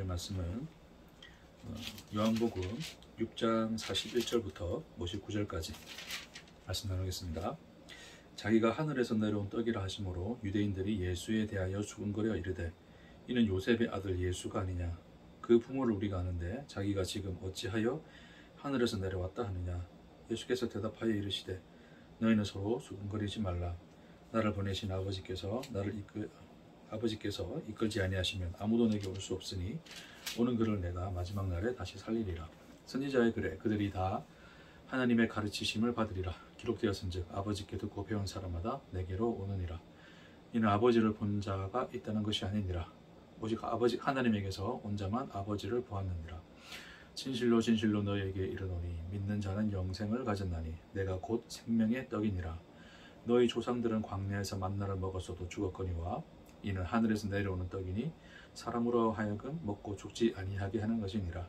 말씀은 요한복음 6장 41절부터 59절까지 말씀 나누겠습니다. 자기가 하늘에서 내려온 떡이라 하심으로 유대인들이 예수에 대하여 수군거려 이르되 이는 요셉의 아들 예수가 아니냐. 그 부모를 우리가 아는데 자기가 지금 어찌하여 하늘에서 내려왔다 하느냐. 예수께서 대답하여 이르시되 너희는 서로 수군거리지 말라. 나를 보내신 아버지께서 이끌지 아니하시면 아무도 내게 올 수 없으니 오는 그를 내가 마지막 날에 다시 살리리라. 선지자의 글에 그들이 다 하나님의 가르치심을 받으리라. 기록되었은즉 아버지께 듣고 배운 사람마다 내게로 오느니라. 이는 아버지를 본 자가 있다는 것이 아니니라. 오직 아버지 하나님에게서 온 자만 아버지를 보았느니라. 진실로 진실로 너희에게 이르노니 믿는 자는 영생을 가졌나니 내가 곧 생명의 떡이니라. 너희 조상들은 광야에서 만나를 먹었어도 죽었거니와 이는 하늘에서 내려오는 떡이니 사람으로 하여금 먹고 죽지 아니하게 하는 것이니라.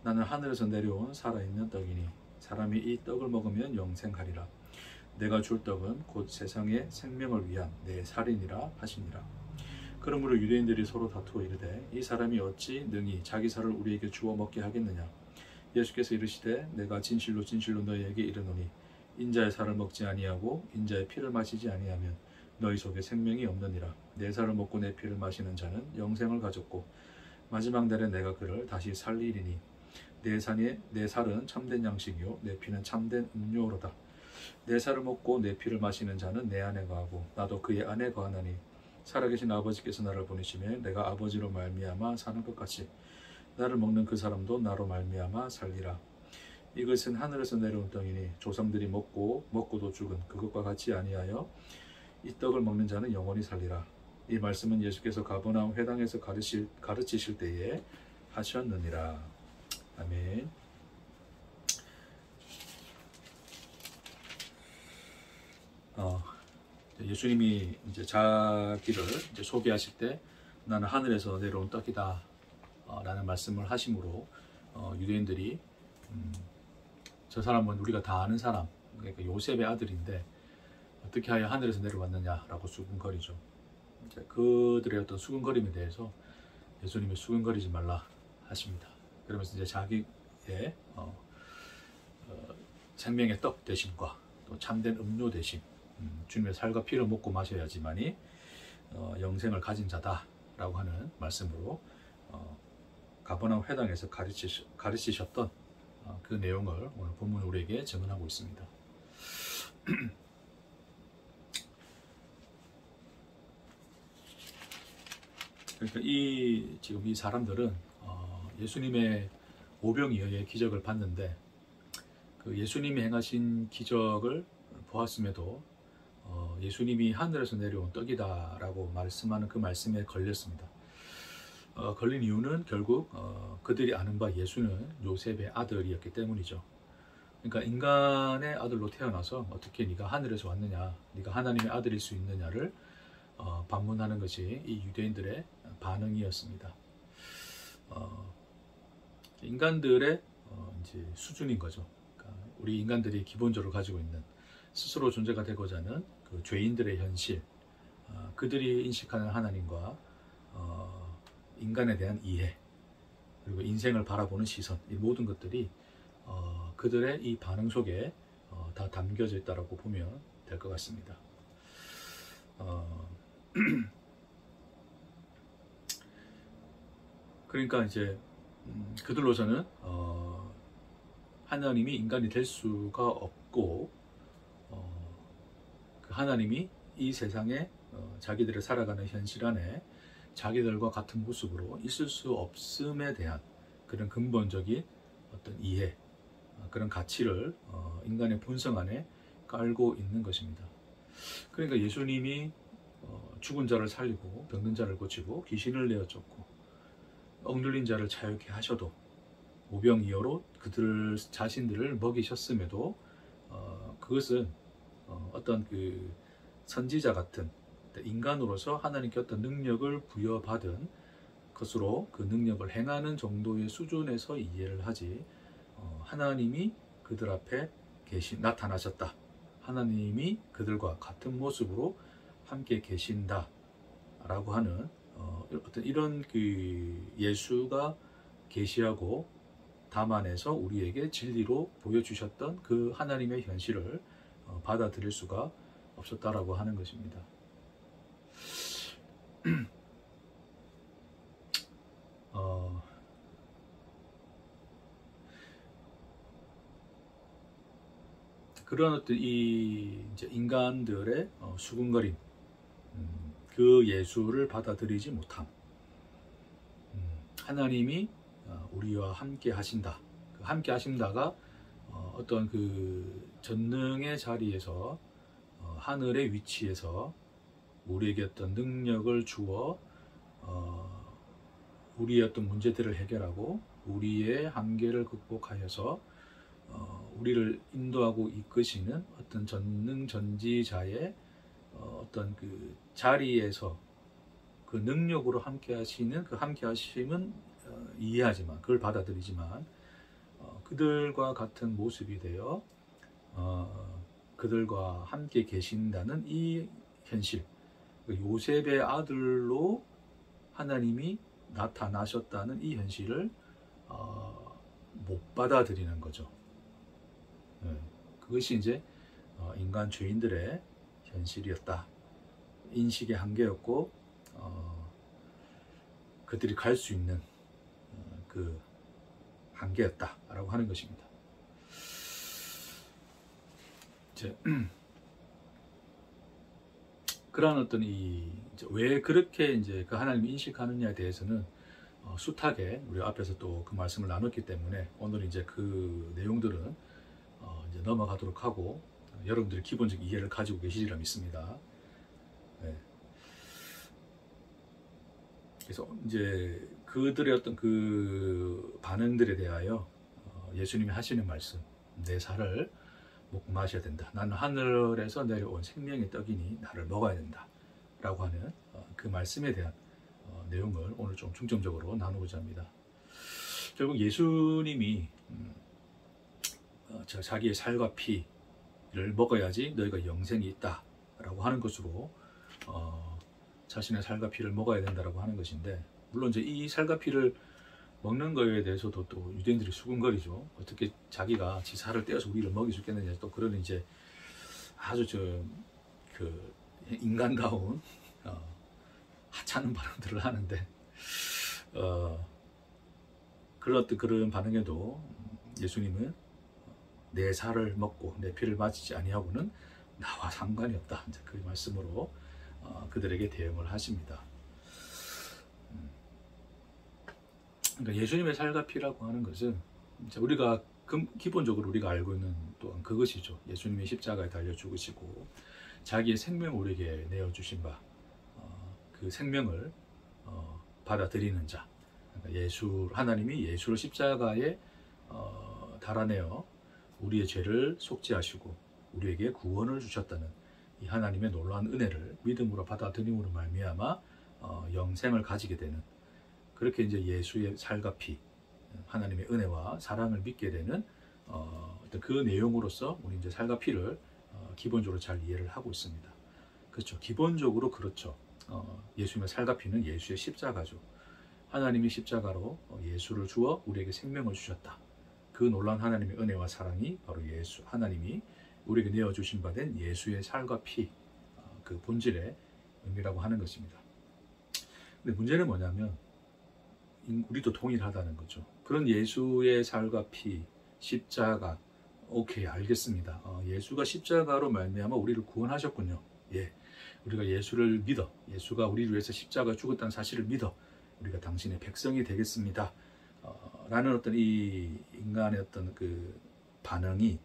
나는 하늘에서 내려온 살아있는 떡이니 사람이 이 떡을 먹으면 영생하리라. 내가 줄 떡은 곧 세상의 생명을 위한 내 살이니라 하시니라. 그러므로 유대인들이 서로 다투어 이르되 이 사람이 어찌 능히 자기 살을 우리에게 주어 먹게 하겠느냐. 예수께서 이르시되 내가 진실로 진실로 너희에게 이르노니 인자의 살을 먹지 아니하고 인자의 피를 마시지 아니하면 너희 속에 생명이 없느니라. 내 살을 먹고 내 피를 마시는 자는 영생을 가졌고 마지막 날에 내가 그를 다시 살리리니 내 살은 참된 양식이요 내 피는 참된 음료로다. 내 살을 먹고 내 피를 마시는 자는 내 안에 거하고 나도 그의 안에 거하나니 살아계신 아버지께서 나를 보내시며 내가 아버지로 말미암아 사는 것 같이 나를 먹는 그 사람도 나로 말미암아 살리라. 이것은 하늘에서 내려온 떡이니 조상들이 먹고도 죽은 그것과 같이 아니하여 이 떡을 먹는 자는 영원히 살리라. 이 말씀은 예수께서 가버나움 회당에서 가르치실 때에 하셨느니라. 아멘. 예수님이 이제 자기를 소개하실 때 나는 하늘에서 내려온 떡이다 라는 말씀을 하심으로 유대인들이 저 사람은 우리가 다 아는 사람, 그러니까 요셉의 아들인데 어떻게 하여 하늘에서 내려왔느냐라고 수군거리죠. 이제 그들의 어떤 수군거림에 대해서 예수님이 수군거리지 말라 하십니다. 그러면서 이제 자기의 생명의 떡 대신과 또 참된 음료 대신 주님의 살과 피를 먹고 마셔야지만이 영생을 가진 자다라고 하는 말씀으로 가버나움 회당에서 가르치셨던 그 내용을 오늘 본문 우리에게 증언하고 있습니다. 그러니까 지금 이 사람들은 예수님의 오병이어의 기적을 봤는데 그 예수님이 행하신 기적을 보았음에도 예수님이 하늘에서 내려온 떡이다라고 말씀하는 그 말씀에 걸렸습니다. 걸린 이유는 결국 그들이 아는 바 예수는 요셉의 아들이었기 때문이죠. 그러니까 인간의 아들로 태어나서 어떻게 네가 하늘에서 왔느냐, 네가 하나님의 아들일 수 있느냐를 반문하는 것이 이 유대인들의 반응이었습니다. 인간들의 이제 수준인 거죠. 그러니까 우리 인간들이 기본적으로 가지고 있는 스스로 존재가 되고자 하는 그 죄인들의 현실, 그들이 인식하는 하나님과 인간에 대한 이해, 그리고 인생을 바라보는 시선, 이 모든 것들이 그들의 이 반응 속에 다 담겨져 있다고 보면 될 것 같습니다. 그러니까 이제 그들로서는 하나님이 인간이 될 수가 없고 그 하나님이 이 세상에 자기들의 살아가는 현실 안에 자기들과 같은 모습으로 있을 수 없음에 대한 그런 근본적인 어떤 이해, 그런 가치를 인간의 본성 안에 깔고 있는 것입니다. 그러니까 예수님이 죽은 자를 살리고 병든 자를 고치고 귀신을 내어 쫓고 억눌린 자를 자유케 하셔도 오병이어로 그들 자신들을 먹이셨음에도 그것은 어떤 그 선지자 같은 인간으로서 하나님께 어떤 능력을 부여받은 것으로 그 능력을 행하는 정도의 수준에서 이해를 하지 하나님이 그들 앞에 나타나셨다, 하나님이 그들과 같은 모습으로 함께 계신다 라고 하는 어떤 이런 그 예수가 계시하고 담아내서 우리에게 진리로 보여주셨던 그 하나님의 현실을 받아들일 수가 없었다라고 하는 것입니다. 그런 어떤 이 이제 인간들의 수군거림, 그 예수를 받아들이지 못함, 하나님이 우리와 함께 하신다. 그 함께 하신다가 어떤 그 전능의 자리에서 하늘의 위치에서 우리에게 어떤 능력을 주어 우리의 어떤 문제들을 해결하고 우리의 한계를 극복하여서 우리를 인도하고 이끄시는 어떤 전능전지자의 어떤 그 자리에서 그 능력으로 함께 하시는 그 함께 하심은 이해하지만 그걸 받아들이지만 그들과 같은 모습이 되어 그들과 함께 계신다는 이 현실, 요셉의 아들로 하나님이 나타나셨다는 이 현실을 못 받아들이는 거죠. 그것이 이제 인간 죄인들의 현실이었다. 인식의 한계였고 그들이 갈 수 있는 그 한계였다라고 하는 것입니다. 이제 그러한 어떤 왜 그렇게 이제 그 하나님을 인식하느냐에 대해서는 숱하게 우리 앞에서 또 그 말씀을 나눴기 때문에 오늘 이제 그 내용들은 이제 넘어가도록 하고 여러분들이 기본적 이해를 가지고 계시리라 믿습니다. 네. 그래서 이제 그들의 어떤 그 반응들에 대하여 예수님이 하시는 말씀, 내 살을 먹고 마셔야 된다. 나는 하늘에서 내려온 생명의 떡이니 나를 먹어야 된다. 라고 하는 그 말씀에 대한 내용을 오늘 좀 중점적으로 나누고자 합니다. 결국 예수님이 자기의 살과 피를 먹어야지 너희가 영생이 있다 라고 하는 것으로 자신의 살과 피를 먹어야 된다라고 하는 것인데, 물론 이제 이 살과 피를 먹는 거에 대해서도 또 유대인들이 수군거리죠. 어떻게 자기가 지 살을 떼어서 우리를 먹일 수 있겠느냐, 또 그런 이제 아주 그 인간다운 하찮은 발언들을 하는데 그런 반응에도 예수님은 내 살을 먹고 내 피를 마시지 아니하고는 나와 상관이 없다. 이제 그 말씀으로 그들에게 대응을 하십니다. 그러니까 예수님의 살과 피라고 하는 것은 우리가 기본적으로 우리가 알고 있는 또한 그것이죠. 예수님이 십자가에 달려 죽으시고 자기의 생명을 우리에게 내어주신 바, 그 생명을 받아들이는 자, 그러니까 하나님이 예수를 십자가에 달아내어 우리의 죄를 속죄하시고 우리에게 구원을 주셨다는 이 하나님의 놀라운 은혜를 믿음으로 받아들임으로 말미암아 영생을 가지게 되는, 그렇게 이제 예수의 살과 피, 하나님의 은혜와 사랑을 믿게 되는 어떤 그 내용으로서 우리 이제 살과 피를 기본적으로 잘 이해를 하고 있습니다. 그렇죠. 기본적으로 그렇죠. 예수님의 살과 피는 예수의 십자가죠. 하나님이 십자가로 예수를 주어 우리에게 생명을 주셨다. 그 놀라운 하나님의 은혜와 사랑이 바로 하나님이 우리에게 내어주신 바 된 예수의 살과 피, 그 본질의 의미라고 하는 것입니다. 근데 문제는 뭐냐면 우리도 동일하다는 거죠. 그런 예수의 살과 피, 십자가, 오케이, 알겠습니다. 예수가 십자가로 말미암아 우리를 구원하셨군요. 예, 우리가 예수를 믿어, 예수가 우리를 위해서 십자가 죽었다는 사실을 믿어 우리가 당신의 백성이 되겠습니다. 라는 어떤 이 인간의 어떤 그 반응이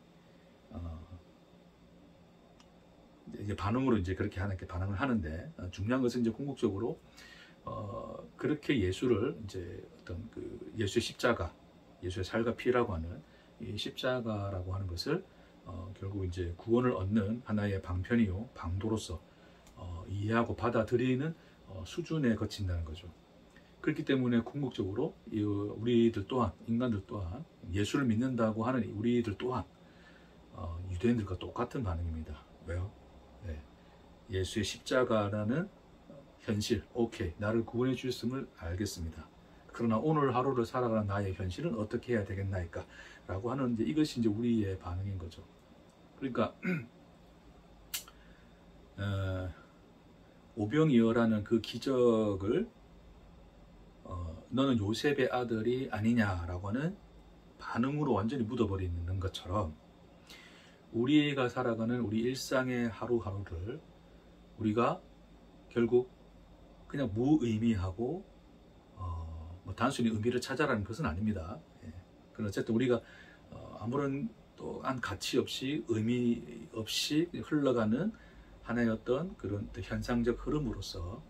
이제 반응으로 이제 그렇게 반응을 하는데, 중요한 것은 이제 궁극적으로 그렇게 예수를 이제 어떤 그 예수의 십자가, 예수의 살과 피라고 하는 이 십자가라고 하는 것을 결국 이제 구원을 얻는 하나의 방편이요, 방도로서 이해하고 받아들이는 수준에 거친다는 거죠. 그렇기 때문에 궁극적으로 우리들 또한, 인간들 또한, 예수를 믿는다고 하는 우리들 또한 유대인들과 똑같은 반응입니다. 왜요? 네. 예수의 십자가라는 현실, 오케이, 나를 구원해 주셨음을 알겠습니다. 그러나 오늘 하루를 살아가는 나의 현실은 어떻게 해야 되겠나이까? 라고 하는 이것이 이제 우리의 반응인 거죠. 그러니까 오병이어라는 그 기적을 너는 요셉의 아들이 아니냐라고 하는 반응으로 완전히 묻어버리는 것처럼 우리가 살아가는 우리 일상의 하루하루를 우리가 결국 그냥 무의미하고 뭐 단순히 의미를 찾아라는 것은 아닙니다. 예. 그럼 어쨌든 우리가 아무런 또한 가치 없이 의미 없이 흘러가는 하나의 어떤 그런 현상적 흐름으로서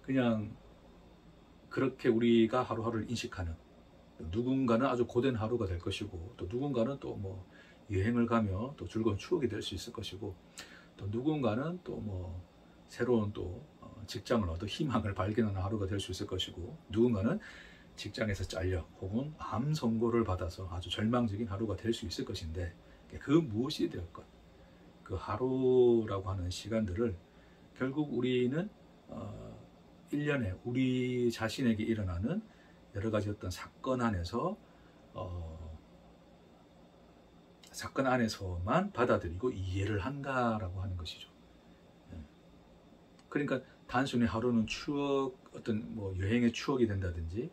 그냥 그렇게 우리가 하루하루를 인식하는, 누군가는 아주 고된 하루가 될 것이고 또 누군가는 또 뭐 여행을 가며 또 즐거운 추억이 될 수 있을 것이고 또 누군가는 또 뭐 새로운 또 직장을 얻어 희망을 발견하는 하루가 될 수 있을 것이고 누군가는 직장에서 잘려 혹은 암 선고를 받아서 아주 절망적인 하루가 될 수 있을 것인데 그 무엇이 되었건 그 하루라고 하는 시간들을 결국 우리는 1년에 우리 자신에게 일어나는 여러 가지 어떤 사건 안에서만 받아들이고 이해를 한다라고 하는 것이죠. 그러니까 단순히 하루는 추억, 어떤 뭐 여행의 추억이 된다든지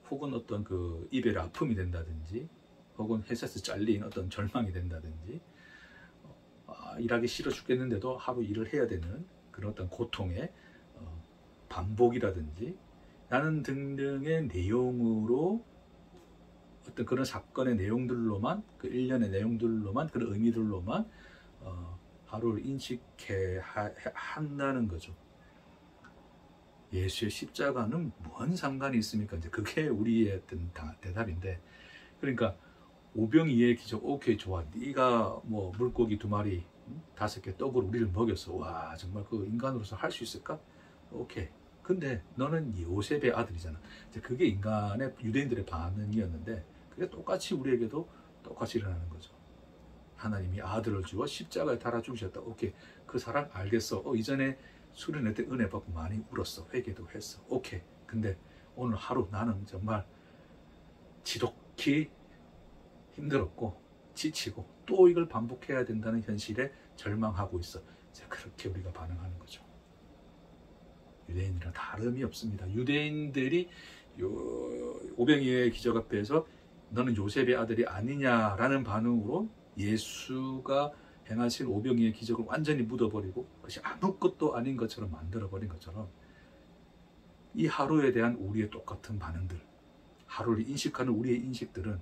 혹은 어떤 그 이별의 아픔이 된다든지 혹은 회사에서 잘린 어떤 절망이 된다든지 일하기 싫어 죽겠는데도 하루 일을 해야 되는 그런 어떤 고통의 반복이라든지 라는 등등의 내용으로 어떤 그런 사건의 내용들로만 그 일련의 내용들로만 그런 의미들로만 하루를 인식해 한다는 거죠. 예수의 십자가는 뭔 상관이 있습니까? 이제 그게 우리의 어떤 대답인데, 그러니까 오병이의 기적, 오케이 좋아, 네가 뭐 물고기 2마리 5개 떡으로 우리를 먹였어. 와 정말 그 인간으로서 할 수 있을까? 오케이. 근데 너는 요셉의 아들이잖아. 이제 그게 인간의 유대인들의 반응이었는데 그게 똑같이 우리에게도 똑같이 일어나는 거죠. 하나님이 아들을 주어 십자가에 달아 죽으셨다. 오케이. 그 사랑 알겠어. 이전에 수련회 때 은혜 받고 많이 울었어. 회개도 했어. 오케이. 근데 오늘 하루 나는 정말 지독히 힘들었고 지치고 또 이걸 반복해야 된다는 현실에 절망하고 있어. 이제 그렇게 우리가 반응하는 거죠. 유대인이랑 다름이 없습니다. 유대인들이 오병이어의 기적 앞에서 너는 요셉의 아들이 아니냐라는 반응으로 예수가 행하신 오병이어의 기적을 완전히 묻어버리고 그것이 아무것도 아닌 것처럼 만들어버린 것처럼 이 하루에 대한 우리의 똑같은 반응들, 하루를 인식하는 우리의 인식들은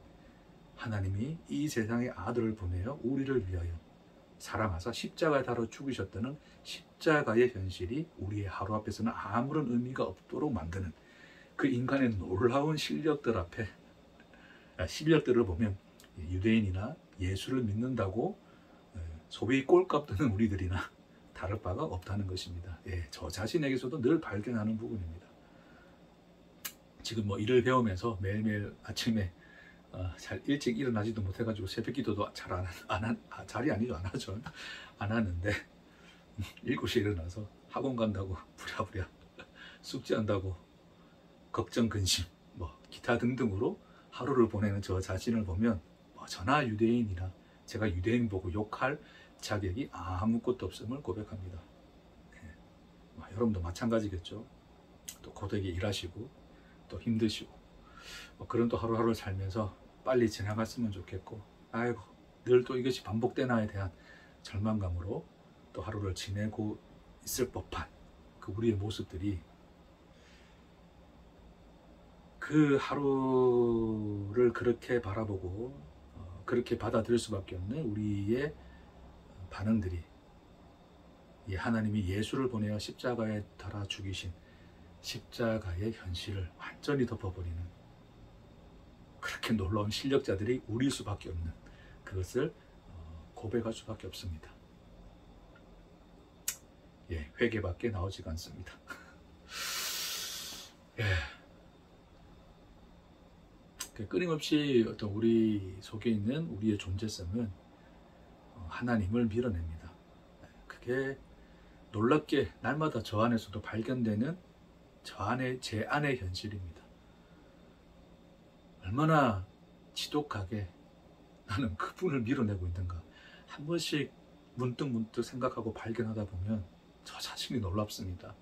하나님이 이 세상에 아들을 보내어 우리를 위하여 사랑하사 십자가에 달아 죽으셨다는 십자가의 현실이 우리의 하루 앞에서는 아무런 의미가 없도록 만드는 그 인간의 놀라운 실력들을 보면 유대인이나 예수를 믿는다고 소위 꼴값 드는 우리들이나 다를 바가 없다는 것입니다. 저 자신에게서도 늘 발견하는 부분입니다. 지금 뭐 일을 배우면서 매일매일 아침에 잘 일찍 일어나지도 못해가지고 새벽기도도 잘 안 하는데 7시에 일어나서 학원 간다고 부랴부랴 숙제한다고 걱정 근심 뭐 기타 등등으로 하루를 보내는 저 자신을 보면 저나 유대인이나 제가 유대인 보고 욕할 자격이 아무것도 없음을 고백합니다. 여러분도 마찬가지겠죠. 또 고되게 일하시고 또 힘드시고 그런 또 하루하루를 살면서 빨리 지나갔으면 좋겠고 아이고 늘 또 이것이 반복되나에 대한 절망감으로 또 하루를 지내고 있을 법한 그 우리의 모습들이 그 하루를 그렇게 바라보고 그렇게 받아들일 수밖에 없는 우리의 반응들이 이 하나님이 예수를 보내어 십자가에 달아 죽이신 십자가의 현실을 완전히 덮어버리는 그렇게 놀라운 실력자들이 우리일 수밖에 없는 그것을 고백할 수밖에 없습니다. 회개밖에 나오지가 않습니다. 끊임없이 어떤 우리 속에 있는 우리의 존재성은 하나님을 밀어냅니다. 그게 놀랍게 날마다 저 안에서도 발견되는 제 안의 현실입니다. 얼마나 지독하게 나는 그분을 밀어내고 있는가. 한 번씩 문득 생각하고 발견하다 보면 저 자신이 놀랍습니다.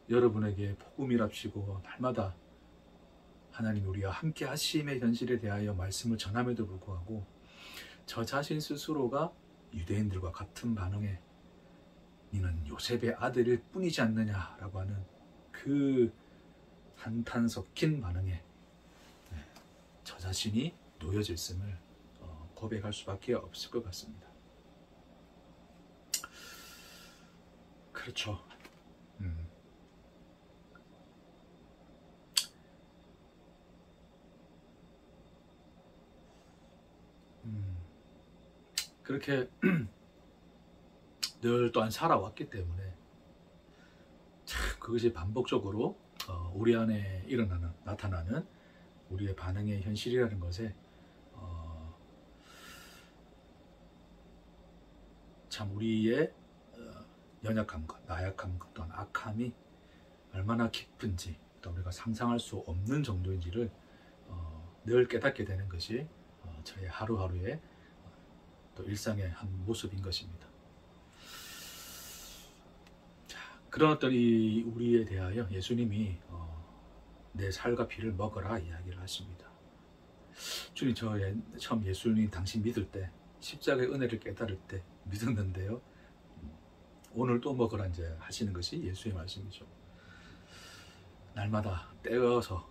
여러분에게 복음이랍시고 날마다 하나님 우리와 함께 하심의 현실에 대하여 말씀을 전함에도 불구하고 저 자신 스스로가 유대인들과 같은 반응에 니는 요셉의 아들일 뿐이지 않느냐라고 하는 그 한탄 섞인 반응에 저 자신이 놓여져 있음을 고백할 수밖에 없을 것 같습니다. 그렇죠. 그렇게 늘 또한 살아왔기 때문에 참 그것이 반복적으로 우리 안에 나타나는 우리의 반응의 현실이라는 것에 참 우리의 연약함과 나약함과 또한 악함이 얼마나 깊은지 또 우리가 상상할 수 없는 정도인지를 늘 깨닫게 되는 것이 저의 하루하루의 또 일상의 한 모습인 것입니다. 자, 그런 어떤 우리에 대하여 예수님이 내 살과 피를 먹어라 이야기를 하십니다. 주님, 저 처음 예수님 당신 믿을 때 십자가의 은혜를 깨달을 때 믿었는데요. 오늘 또 먹으라 이제 하시는 것이 예수의 말씀이죠. 날마다 떼어서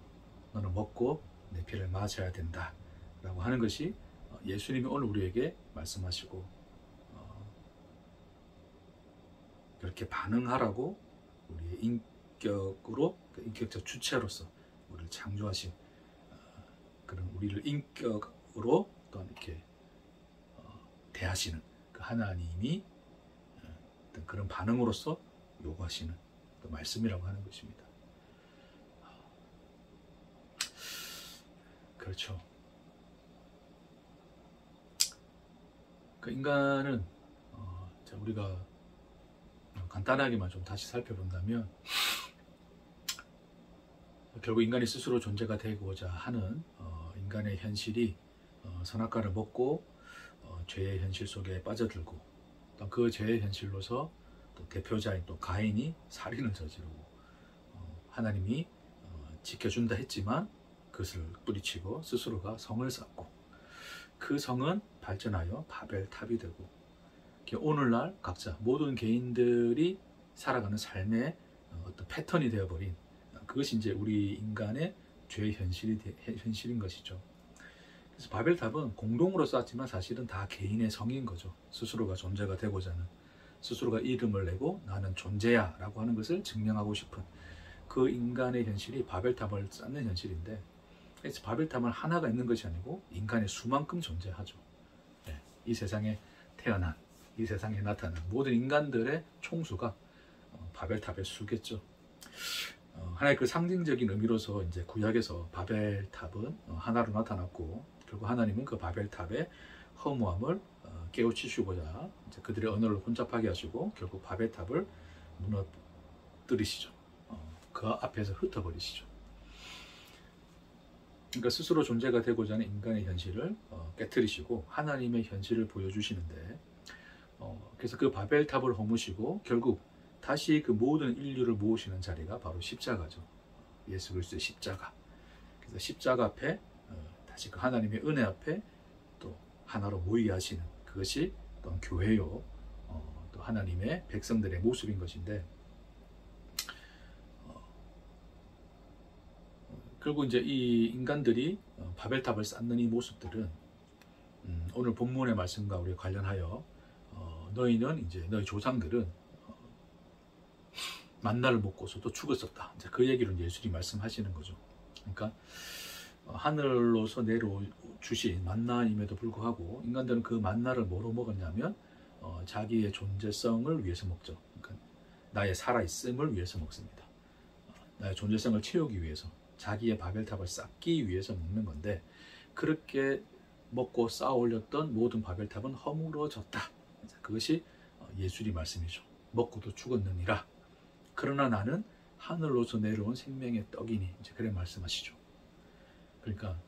너는 먹고 내 피를 마셔야 된다 라고 하는 것이 예수님이 오늘 우리에게 말씀하시고 그렇게 반응하라고 우리의 인격적 주체로서 우리를 창조하신 그런 우리를 인격으로 또한 이렇게 대하시는 그 하나님이 어떤 그런 반응으로서 요구하시는 또 말씀이라고 하는 것입니다. 그렇죠. 그 인간은 우리가 간단하게만 좀 다시 살펴본다면 결국 인간이 스스로 존재가 되고자 하는 인간의 현실이 선악과를 먹고 죄의 현실 속에 빠져들고 또 그 죄의 현실로서 또 대표자인 또 가인이 살인을 저지르고 하나님이 지켜준다 했지만 그것을 뿌리치고 스스로가 성을 쌓고 그 성은 발전하여 바벨탑이 되고 오늘날 각자 모든 개인들이 살아가는 삶의 어떤 패턴이 되어버린 그것이 이제 우리 인간의 죄의 현실인 것이죠. 그래서 바벨탑은 공동으로 쌓았지만 사실은 다 개인의 성인 거죠. 스스로가 존재가 되고자 하는, 스스로가 이름을 내고 나는 존재야 라고 하는 것을 증명하고 싶은 그 인간의 현실이 바벨탑을 쌓는 현실인데, 그래서 바벨탑은 하나가 있는 것이 아니고 인간의 수만큼 존재하죠. 이 세상에 태어난, 이 세상에 나타난 모든 인간들의 총수가 바벨탑의 수겠죠. 하나의 그 상징적인 의미로서 이제 구약에서 바벨탑은 하나로 나타났고, 결국 하나님은 그 바벨탑의 허무함을 깨우치시고자 이제 그들의 언어를 혼잡하게 하시고 결국 바벨탑을 무너뜨리시죠. 그 앞에서 흩어버리시죠. 그러니까 스스로 존재가 되고자 하는 인간의 현실을 깨뜨리시고 하나님의 현실을 보여주시는데, 그래서 그 바벨탑을 허무시고 결국 다시 그 모든 인류를 모으시는 자리가 바로 십자가죠. 예수 그리스도의 십자가. 그래서 십자가 앞에 다시 그 하나님의 은혜 앞에 또 하나로 모이게 하시는 그것이 또 교회요, 또 하나님의 백성들의 모습인 것인데, 결국 이제 이 인간들이 바벨탑을 쌓는 이 모습들은 오늘 본문의 말씀과 우리 관련하여 너희는 이제 너희 조상들은 만나를 먹고서도 죽었었다. 이제 그 얘기를 예수님이 말씀하시는 거죠. 그러니까 하늘로서 내려주신 만나임에도 불구하고 인간들은 그 만나를 뭐로 먹었냐면 자기의 존재성을 위해서 먹죠. 그러니까 나의 살아있음을 위해서 먹습니다. 나의 존재성을 채우기 위해서, 자기의 바벨탑을 쌓기 위해서 먹는 건데, 그렇게 먹고 쌓아 올렸던 모든 바벨탑은 허물어졌다. 그것이 예수님 말씀이죠. 먹고도 죽었느니라. 그러나 나는 하늘로서 내려온 생명의 떡이니. 이제 그래 말씀하시죠. 그러니까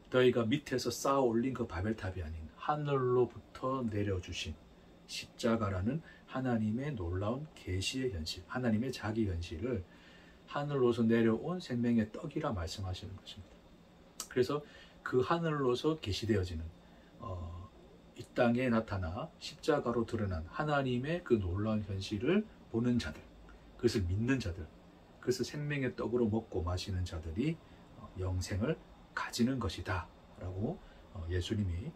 너희가 밑에서 쌓아 올린 그 바벨탑이 아닌 하늘로부터 내려주신 십자가라는 하나님의 놀라운 계시의 현실, 하나님의 자기 현실을 하늘로서 내려온 생명의 떡이라 말씀하시는 것입니다. 그래서 그 하늘로서 계시되어지는 이 땅에 나타나 십자가로 드러난 하나님의 그 놀라운 현실을 보는 자들, 그것을 믿는 자들, 그것을 생명의 떡으로 먹고 마시는 자들이 영생을 가지는 것이다 라고 예수님이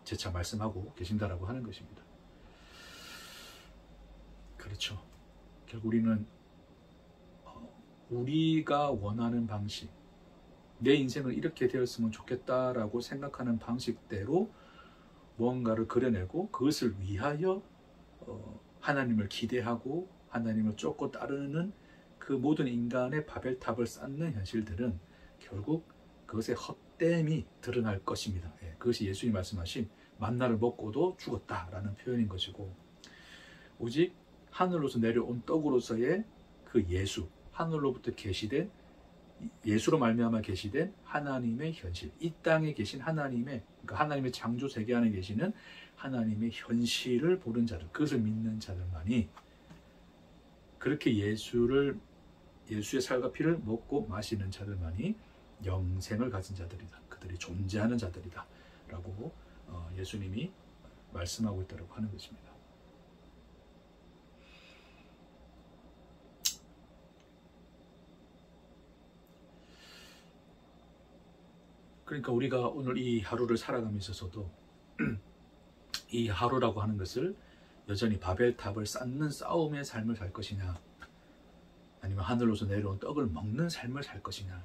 재차 말씀하고 계신다라고 하는 것입니다. 그렇죠. 결국 우리는 우리가 원하는 방식, 내 인생을 이렇게 되었으면 좋겠다라고 생각하는 방식대로 무언가를 그려내고 그것을 위하여 하나님을 기대하고 하나님을 쫓고 따르는 그 모든 인간의 바벨탑을 쌓는 현실들은 결국 그것의 헛됨이 드러날 것입니다. 그것이 예수님이 말씀하신 만나를 먹고도 죽었다라는 표현인 것이고, 오직 하늘로서 내려온 떡으로서의 그 예수, 하늘로부터 계시된 예수로 말미암아 계시된 하나님의 현실, 이 땅에 계신 하나님의, 그러니까 하나님의 창조 세계 안에 계시는 하나님의 현실을 보는 자들, 그것을 믿는 자들만이 그렇게 예수의 살과 피를 먹고 마시는 자들만이 영생을 가진 자들이다. 그들이 존재하는 자들이다. 라고 예수님이 말씀하고 있다고 하는 것입니다. 그러니까 우리가 오늘 이 하루를 살아가면서 있어서도 이 하루라고 하는 것을 여전히 바벨탑을 쌓는 싸움의 삶을 살 것이냐, 아니면 하늘로서 내려온 떡을 먹는 삶을 살 것이냐,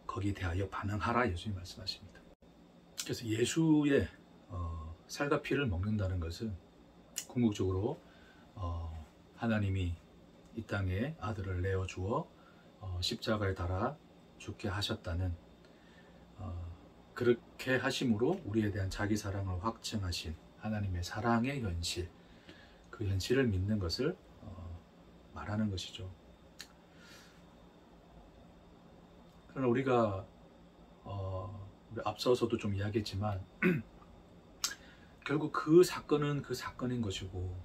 거기에 대하여 반응하라 예수님이 말씀하십니다. 그래서 예수의 살과 피를 먹는다는 것은 궁극적으로 하나님이 이 땅에 아들을 내어주어 십자가에 달아 죽게 하셨다는, 그렇게 하심으로 우리에 대한 자기 사랑을 확증하신 하나님의 사랑의 현실, 그 현실을 믿는 것을 말하는 것이죠. 그러나 우리가 앞서서도 좀 이야기했지만 결국 그 사건은 그 사건인 것이고,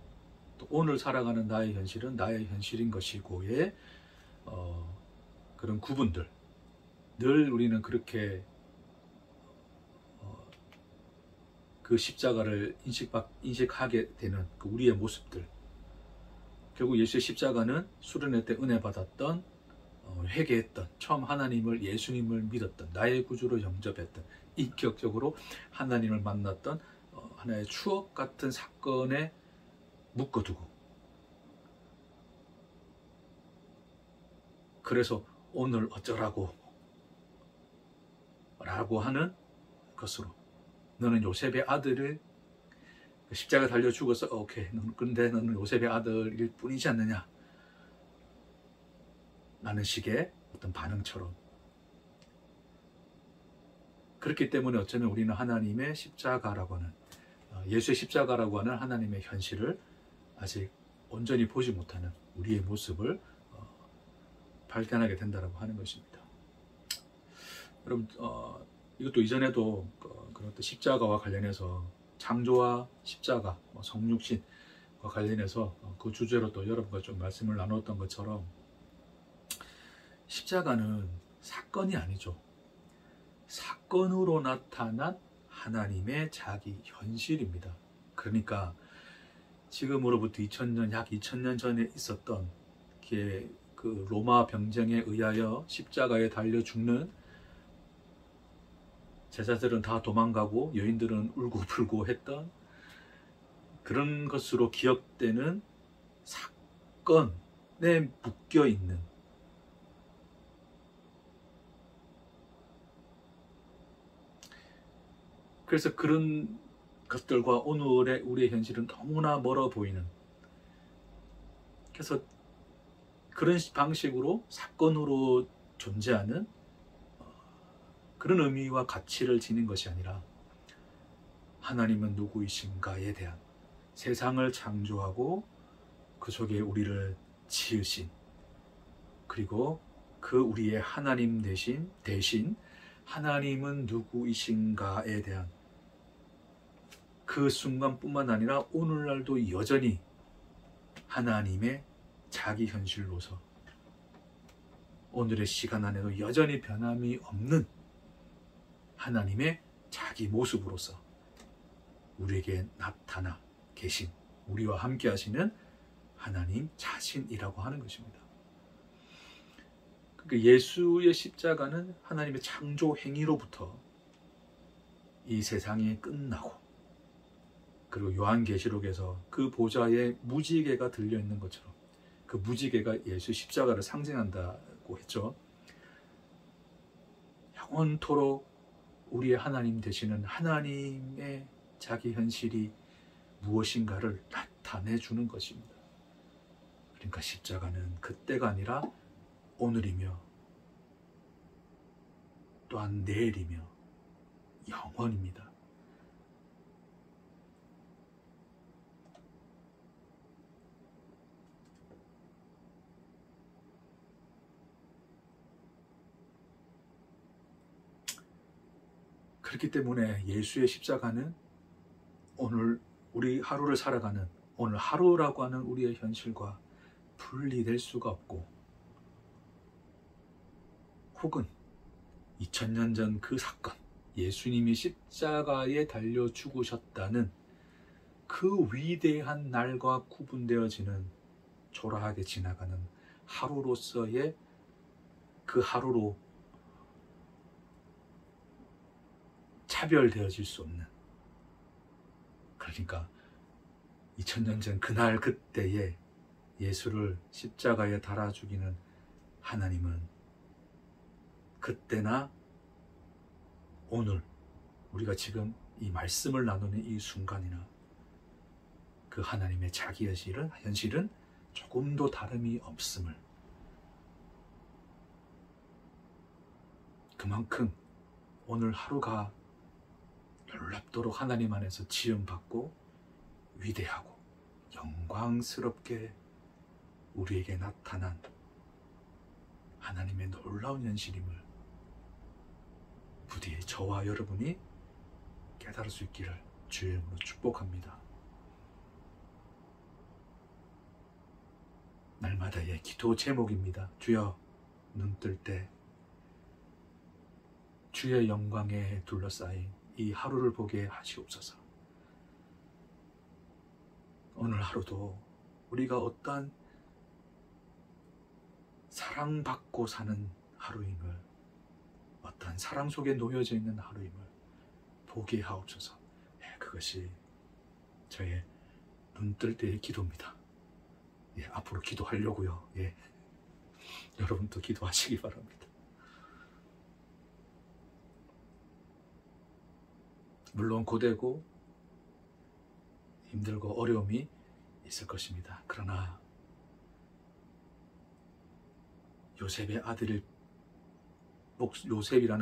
또 오늘 살아가는 나의 현실은 나의 현실인 것이고의 그런 구분들, 늘 우리는 그렇게 그 십자가를 인식하게 되는 그 우리의 모습들, 결국 예수의 십자가는 수련회 때 은혜 받았던, 회개했던, 처음 하나님을, 예수님을 믿었던, 나의 구주로 영접했던, 인격적으로 하나님을 만났던 하나의 추억 같은 사건에 묶어두고, 그래서 오늘 어쩌라고 라고 하는 것으로, 너는 요셉의 아들을 십자가 달려 죽어서 오케이, 근데 너는 요셉의 아들일 뿐이지 않느냐 라는 식의 어떤 반응처럼, 그렇기 때문에 어쩌면 우리는 하나님의 십자가라고 하는, 예수의 십자가라고 하는 하나님의 현실을 아직 온전히 보지 못하는 우리의 모습을 발견하게 된다고 하는 것입니다. 여러분, 이것도 이전에도 그런 십자가와 관련해서, 창조와 십자가, 성육신과 관련해서 그 주제로 또 여러분과 좀 말씀을 나눴던 것처럼, 십자가는 사건이 아니죠. 사건으로 나타난 하나님의 자기 현실입니다. 그러니까 지금으로부터 약 2000년 전에 있었던 그 로마 병정에 의하여 십자가에 달려 죽는 제자들은 다 도망가고 여인들은 울고불고 했던 그런 것으로 기억되는 사건에 묶여있는, 그래서 그런 것들과 오늘의 우리의 현실은 너무나 멀어 보이는, 그래서 그런 방식으로 사건으로 존재하는 그런 의미와 가치를 지닌 것이 아니라, 하나님은 누구이신가에 대한 세상을 창조하고 그 속에 우리를 지으신, 그리고 그 우리의 하나님 대신 하나님은 누구이신가에 대한 그 순간뿐만 아니라 오늘날도 여전히 하나님의 자기 현실로서 오늘의 시간 안에도 여전히 변함이 없는 하나님의 자기 모습으로서 우리에게 나타나 계신, 우리와 함께 하시는 하나님 자신이라고 하는 것입니다. 그러니까 예수의 십자가는 하나님의 창조 행위로부터 이 세상이 끝나고, 그리고 요한계시록에서 그 보좌에 무지개가 들려있는 것처럼 그 무지개가 예수 십자가를 상징한다고 했죠. 영원토록 우리의 하나님 되시는 하나님의 자기 현실이 무엇인가를 나타내주는 것입니다. 그러니까 십자가는 그때가 아니라 오늘이며 또한 내일이며 영원입니다. 그렇기 때문에 예수의 십자가는 오늘 우리 하루를 살아가는 오늘 하루라고 하는 우리의 현실과 분리될 수가 없고, 혹은 2000년 전 그 사건, 예수님이 십자가에 달려 죽으셨다는 그 위대한 날과 구분되어지는 초라하게 지나가는 하루로서의 그 하루로 차별되어질 수 없는, 그러니까 2000년 전 그날 그때에 예수를 십자가에 달아 죽이는 하나님은 그때나 오늘 우리가 지금 이 말씀을 나누는 이 순간이나 그 하나님의 자기 현실은 조금도 다름이 없음을, 그만큼 오늘 하루가 놀랍도록 하나님 안에서 지음받고 위대하고 영광스럽게 우리에게 나타난 하나님의 놀라운 현실임을 부디 저와 여러분이 깨달을 수 있기를 주의 이름으로 축복합니다. 날마다의 기도 제목입니다. 주여, 눈뜰 때 주의 영광에 둘러싸인 이 하루를 보게 하시옵소서. 오늘 하루도 우리가 어떠한 사랑받고 사는 하루임을, 어떠한 사랑 속에 놓여져 있는 하루임을 보게 하옵소서. 그것이 저의 눈뜰 때의 기도입니다. 앞으로 기도하려고요. 여러분도 기도하시기 바랍니다. 물론 고되고 힘들고 어려움이 있을 것입니다. 그러나 요셉이라는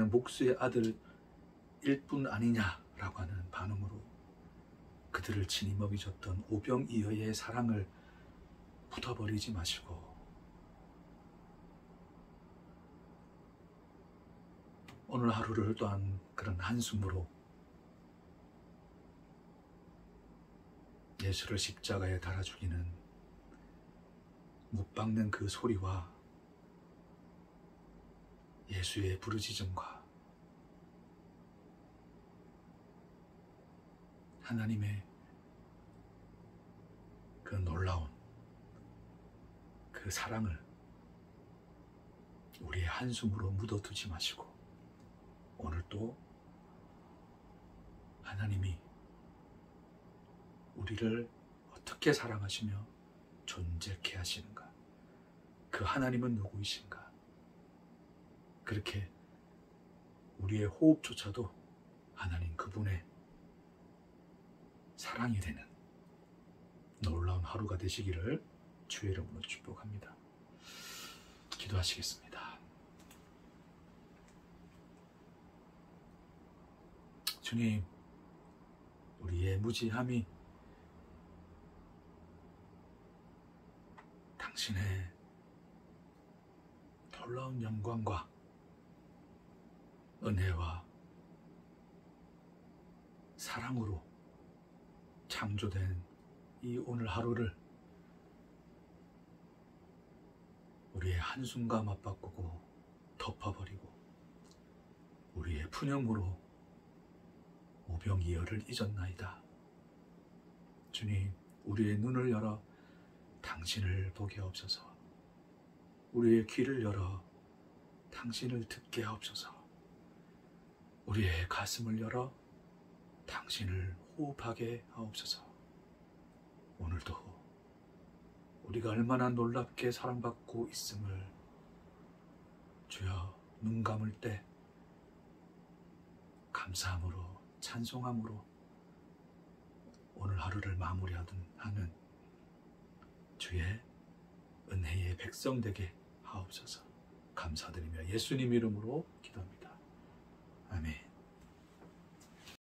목수의 아들일 뿐 아니냐라고 하는 반응으로 그들을 친히 먹이셨던 오병이어의 사랑을 묻어버리지 마시고, 오늘 하루를 또한 그런 한숨으로 예수를 십자가에 달아 죽이는 못 박는 그 소리와 예수의 부르짖음과 하나님의 그 놀라운 그 사랑을 우리의 한숨으로 묻어두지 마시고, 오늘 또 하나님이 우리를 어떻게 사랑하시며 존재케 하시는가, 그 하나님은 누구이신가, 그렇게 우리의 호흡조차도 하나님 그분의 사랑이 되는 놀라운 하루가 되시기를 주의 이름으로 축복합니다. 기도하시겠습니다. 주님, 우리의 무지함이 당신의 놀라운 영광과 은혜와 사랑으로 창조된 이 오늘 하루를 우리의 한숨과 맞바꾸고 덮어버리고 우리의 푸념으로 오병이어를 잊었나이다. 주님, 우리의 눈을 열어 당신을 보게 하옵소서. 우리의 귀를 열어 당신을 듣게 하옵소서. 우리의 가슴을 열어 당신을 호흡하게 하옵소서. 오늘도 우리가 얼마나 놀랍게 사랑받고 있음을 주여 눈 감을 때 감사함으로 찬송함으로 오늘 하루를 마무리하는 주의 은혜의 백성 되게 하옵소서. 감사드리며 예수님 이름으로 기도합니다.